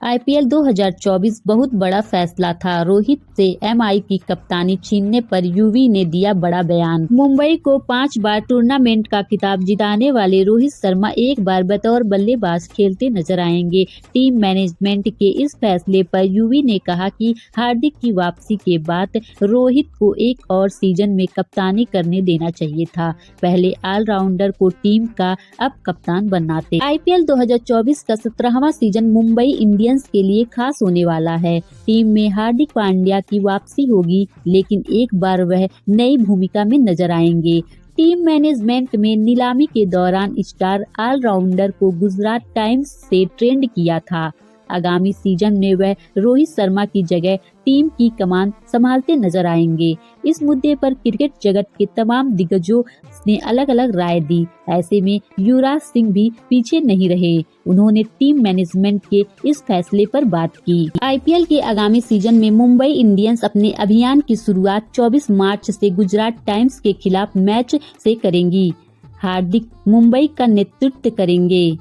IPL 2024 बहुत बड़ा फैसला था। रोहित से एमआई की कप्तानी छीनने पर युवी ने दिया बड़ा बयान। मुंबई को 5 बार टूर्नामेंट का खिताब जिताने वाले रोहित शर्मा एक बार बतौर बल्लेबाज खेलते नजर आएंगे। टीम मैनेजमेंट के इस फैसले पर युवी ने कहा कि हार्दिक की वापसी के बाद रोहित को एक और सीजन में कप्तानी करने देना चाहिए था। पहले ऑलराउंडर को टीम का अब कप्तान बनाते। आईपीएल 2024 का 17वां सीजन मुंबई इंडियंस के लिए खास होने वाला है। टीम में हार्दिक पांड्या की वापसी होगी, लेकिन एक बार वह नई भूमिका में नजर आएंगे। टीम मैनेजमेंट में नीलामी के दौरान स्टार ऑलराउंडर को गुजरात टाइम्स से ट्रेंड किया था। आगामी सीजन में वह रोहित शर्मा की जगह टीम की कमान संभालते नजर आएंगे। इस मुद्दे पर क्रिकेट जगत के तमाम दिग्गजों ने अलग अलग राय दी। ऐसे में युवराज सिंह भी पीछे नहीं रहे। उन्होंने टीम मैनेजमेंट के इस फैसले पर बात की। आईपीएल के आगामी सीजन में मुंबई इंडियंस अपने अभियान की शुरुआत 24 मार्च से गुजरात टाइम्स के खिलाफ मैच से करेंगी। हार्दिक मुंबई का नेतृत्व करेंगे,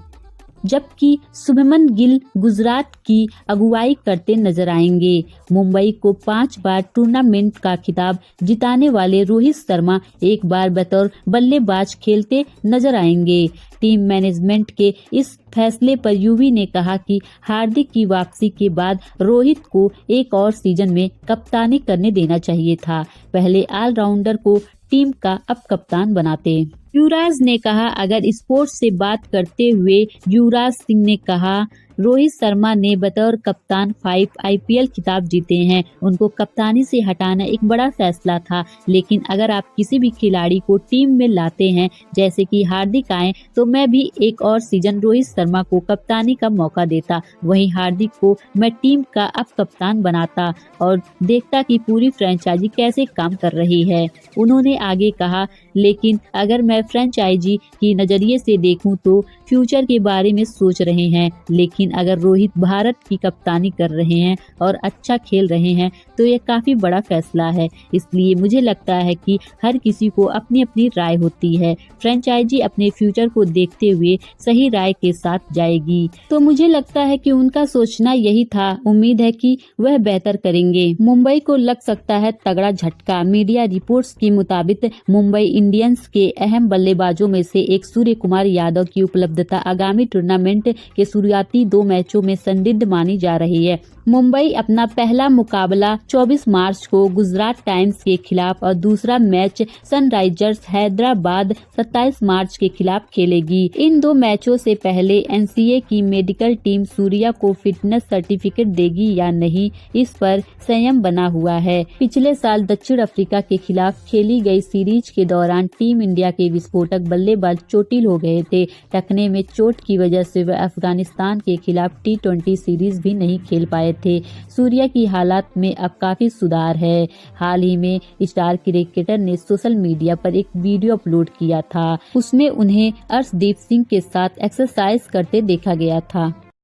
जबकि शुभमन गिल गुजरात की अगुवाई करते नजर आएंगे। मुंबई को 5 बार टूर्नामेंट का खिताब जिताने वाले रोहित शर्मा एक बार बतौर बल्लेबाज खेलते नजर आएंगे। टीम मैनेजमेंट के इस फैसले पर युवी ने कहा कि हार्दिक की वापसी के बाद रोहित को एक और सीजन में कप्तानी करने देना चाहिए था। पहले ऑलराउंडर को टीम का अब कप्तान बनाते। युवराज ने कहा, अगर स्पोर्ट्स से बात करते हुए युवराज सिंह ने कहा, रोहित शर्मा ने बतौर कप्तान 5 आईपीएल खिताब जीते हैं। उनको कप्तानी से हटाना एक बड़ा फैसला था, लेकिन अगर आप किसी भी खिलाड़ी को टीम में लाते हैं, जैसे कि हार्दिक आए, तो मैं भी एक और सीजन रोहित शर्मा को कप्तानी का मौका देता। वहीं हार्दिक को मैं टीम का अब कप्तान बनाता और देखता कि पूरी फ्रेंचाइजी कैसे काम कर रही है। उन्होंने आगे कहा, लेकिन अगर मैं फ्रेंचाइजी की नजरिए से देखूं तो फ्यूचर के बारे में सोच रहे हैं, लेकिन अगर रोहित भारत की कप्तानी कर रहे हैं और अच्छा खेल रहे हैं तो यह काफी बड़ा फैसला है। इसलिए मुझे लगता है कि हर किसी को अपनी अपनी राय होती है। फ्रेंचाइजी अपने फ्यूचर को देखते हुए सही राय के साथ जाएगी, तो मुझे लगता है कि उनका सोचना यही था। उम्मीद है कि वह बेहतर करेंगे। मुंबई को लग सकता है तगड़ा झटका। मीडिया रिपोर्ट्स के मुताबिक मुंबई इंडियंस के अहम बल्लेबाजों में से एक सूर्य कुमार यादव की उपलब्धता आगामी टूर्नामेंट के शुरुआती 2 मैचों में संदिग्ध मानी जा रही है। मुंबई अपना पहला मुकाबला 24 मार्च को गुजरात टाइम्स के खिलाफ और दूसरा मैच सनराइजर्स हैदराबाद 27 मार्च के खिलाफ खेलेगी। इन 2 मैचों से पहले एनसीए की मेडिकल टीम सूर्या को फिटनेस सर्टिफिकेट देगी या नहीं, इस पर संयम बना हुआ है। पिछले साल दक्षिण अफ्रीका के खिलाफ खेली गई सीरीज के दौरान टीम इंडिया के विस्फोटक बल्लेबाज चोटिल हो गए थे। टखने में चोट की वजह से वह अफगानिस्तान के खिलाफ T20 सीरीज भी नहीं खेल पाए थे। सूर्या की हालात में अब काफी सुधार है। हाल ही में स्टार क्रिकेटर ने सोशल मीडिया पर एक वीडियो अपलोड किया था। उसमें उन्हें अर्शदीप सिंह के साथ एक्सरसाइज करते देखा गया था।